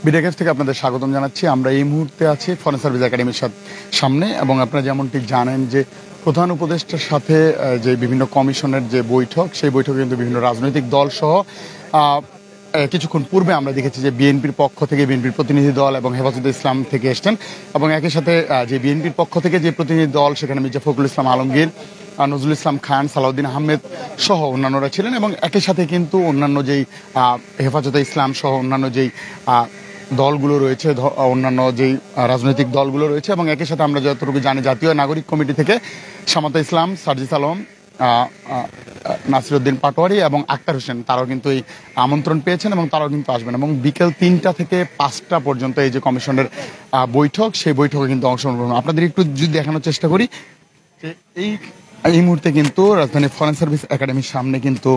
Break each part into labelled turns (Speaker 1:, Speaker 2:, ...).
Speaker 1: BDR থেকে আপনাদের স্বাগতম জানাচ্ছি। আমরা এই মুহূর্তে আছি ফরেন সার্ভিস একাডেমির সামনে, এবং আপনারা যেমনটি জানেন যে প্রধান উপদেষ্টার সাথে যে বিভিন্ন কমিশনের যে বৈঠক, সেই বৈঠকে কিন্তু বিভিন্ন রাজনৈতিক দল সহ কিছুক্ষণ পূর্বে আমরা দেখেছি যে বিএনপির পক্ষ থেকে বিএনপির প্রতিনিধি দল এবং হেফাজতে ইসলাম থেকে এসছেন, এবং একই সাথে যে বিএনপির পক্ষ থেকে যে প্রতিনিধি দল, সেখানে মির্জা ফখরুল ইসলাম আলমগীর, নজরুল ইসলাম খান, সালাউদ্দিন আহমেদ সহ অন্যান্যরা ছিলেন, এবং একই সাথে কিন্তু অন্যান্য যেই হেফাজতে ইসলাম সহ অন্যান্য যেই দলগুলো রয়েছে, অন্যান্য যেই রাজনৈতিক দলগুলো রয়েছে, এবং একই সাথে আমরা যতটুকু জানি জাতীয় নাগরিক কমিটি থেকে সামাতা ইসলাম, সার্জিস আলম, নাসিরউদ্দিন পাটোয়ারি এবং আক্তার হোসেন, তারাও কিন্তু এই আমন্ত্রণ পেয়েছেন এবং তারাও কিন্তু আসবেন। এবং বিকেল 3টা থেকে 5টা পর্যন্ত এই যে কমিশনের বৈঠক, সেই বৈঠকে কিন্তু অংশগ্রহণ করবেন। আপনাদের একটু যদি দেখানোর চেষ্টা করি যে এই মুহূর্তে কিন্তু রাজধানী ফরেন সার্ভিস একাডেমির সামনে কিন্তু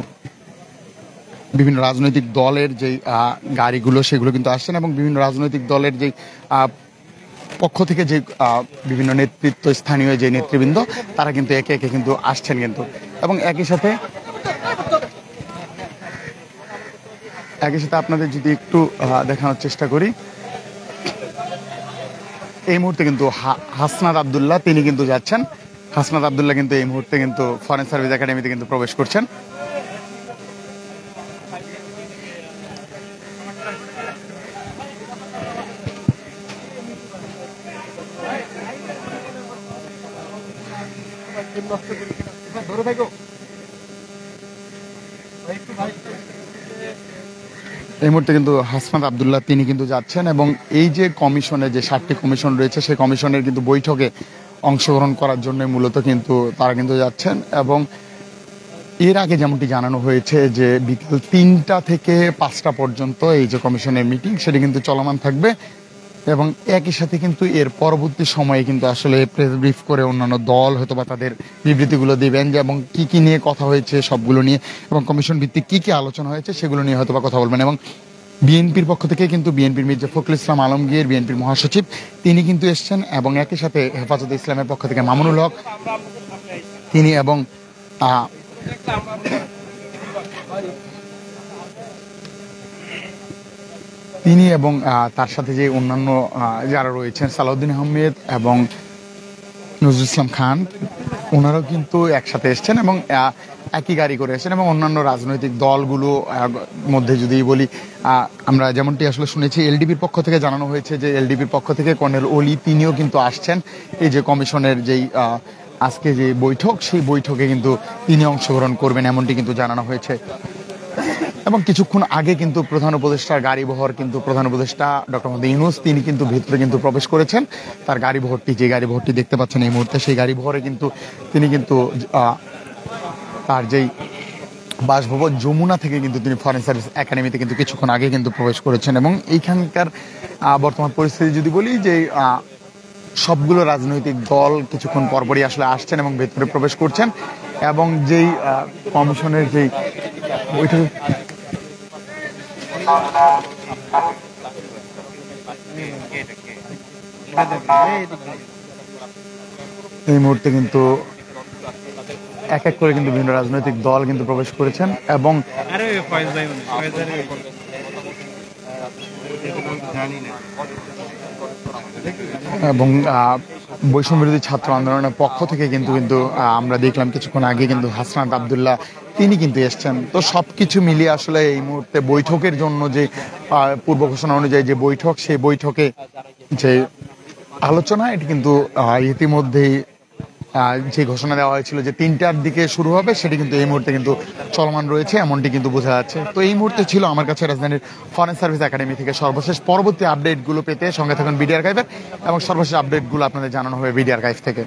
Speaker 1: বিভিন্ন রাজনৈতিক দলের যে গাড়িগুলো, সেগুলো কিন্তু আসছেন, এবং বিভিন্ন রাজনৈতিক দলের যে পক্ষ থেকে যে বিভিন্ন নেতৃত্ব, স্থানীয় যে নেতৃবৃন্দ, তারা কিন্তু একে একে কিন্তু আসছেন কিন্তু। এবং একই সাথে আপনাদের যদি একটু দেখানোর চেষ্টা করি, এই মুহূর্তে কিন্তু হাসনাত আবদুল্লাহ তিনি কিন্তু যাচ্ছেন। হাসনাত আবদুল্লাহ কিন্তু এই মুহূর্তে কিন্তু ফরেন সার্ভিস একাডেমিতে কিন্তু প্রবেশ করছেন। এই মুহূর্তে কিন্তু হাসনাত আবদুল্লাহ তিনি কিন্তু যাচ্ছেন, এবং এই যে কমিশনের যে 7টি কমিশন রয়েছে, সেই কমিশনের কিন্তু বৈঠকে অংশগ্রহণ করার জন্য মূলত কিন্তু তারা কিন্তু যাচ্ছেন। এবং এর আগে যেমনটি জানানো হয়েছে যে বিকেল 3টা থেকে 5টা পর্যন্ত এই যে কমিশনের মিটিং, সেটি কিন্তু চলমান থাকবে, এবং একই সাথে কিন্তু এর পরবর্তী সময়ে কিন্তু আসলে প্রেস ব্রিফ করে অন্যান্য দল হয়তো বা তাদের বিবৃতিগুলো দিবেন, যে এবং কি কি নিয়ে কথা হয়েছে সবগুলো নিয়ে, এবং কমিশন ভিত্তিক কি কি আলোচনা হয়েছে সেগুলো নিয়ে হয়তো বা কথা বলবেন। এবং বিএনপির পক্ষ থেকে কিন্তু বিএনপির মির্জা ফখরুল ইসলাম আলমগীর, বিএনপির মহাসচিব, তিনি কিন্তু এসছেন, এবং একই সাথে হেফাজতে ইসলামের পক্ষ থেকে মামুনুল হক তিনি, এবং তার সাথে যে অন্যান্য যারা রয়েছেন, সালাউদ্দিন আহমেদ এবং নজরুল ইসলাম খান, ওনারাও কিন্তু একসাথে এসছেন এবং একই গাড়ি করে এসেছেন। এবং অন্যান্য রাজনৈতিক দলগুলো মধ্যে যদি বলি, আমরা যেমনটি আসলে শুনেছি, এলডিপির পক্ষ থেকে জানানো হয়েছে যে এলডিপির পক্ষ থেকে কর্নেল অলি তিনিও কিন্তু আসছেন এই যে কমিশনের যেই আজকে যে বৈঠক, সেই বৈঠকে কিন্তু তিনি অংশগ্রহণ করবেন, এমনটি কিন্তু জানানো হয়েছে। এবং কিছুক্ষণ আগে কিন্তু প্রধান উপদেষ্টার গাড়িবহর কিন্তু প্রধান উপদেষ্টা ডক্টর মোহাম্মদ ইউনূস তিনি কিন্তু ভিতরে কিন্তু প্রবেশ করেছেন। তার গাড়িবহরটি, যে গাড়িবহরটি দেখতে পাচ্ছেন এই মুহূর্তে, সেই গাড়িবহরে কিন্তু তিনি কিন্তু তার যেই বাসভবন যমুনা থেকে কিন্তু তিনি ফরেন সার্ভিস একাডেমিতে কিন্তু কিছুক্ষণ আগে কিন্তু প্রবেশ করেছেন। এবং এইখানকার বর্তমান পরিস্থিতি যদি বলি, যে সবগুলো রাজনৈতিক দল কিছুক্ষণ পরপরই আসলে আসছেন এবং ভেতরে প্রবেশ করছেন, এবং যেই কমিশনের যেই বৈঠক এই মুহূর্তে কিন্তু এক এক করে কিন্তু বিভিন্ন রাজনৈতিক দল কিন্তু প্রবেশ করেছেন, এবং বৈষম্য বিরোধী ছাত্র আন্দোলনের পক্ষ থেকে কিন্তু আমরা দেখলাম কিছুক্ষণ আগে কিন্তু হাসনাত আবদুল্লাহ তিনি কিন্তু এসছেন। তো সবকিছু মিলিয়ে আসলে এই মুহূর্তে বৈঠকের জন্য যে পূর্ব ঘোষণা অনুযায়ী যে বৈঠক, সেই বৈঠকে যে আলোচনা, এটি কিন্তু ইতিমধ্যেই যে ঘোষণা দেওয়া হয়েছিল যে 3টার দিকে শুরু হবে, সেটি কিন্তু এই মুহূর্তে কিন্তু চলমান রয়েছে, এমনটি কিন্তু বোঝা যাচ্ছে। তো এই মুহূর্তে ছিল আমার কাছে রাজধানীর ফরেন সার্ভিস একাডেমি থেকে সর্বশেষ। পরবর্তী আপডেটগুলো পেতে সঙ্গে থাকুন বিডিআর আর্কাইভের, এবং সর্বশেষ আপডেটগুলো আপনাদের জানানো হবে বিডিআর আর্কাইভ থেকে।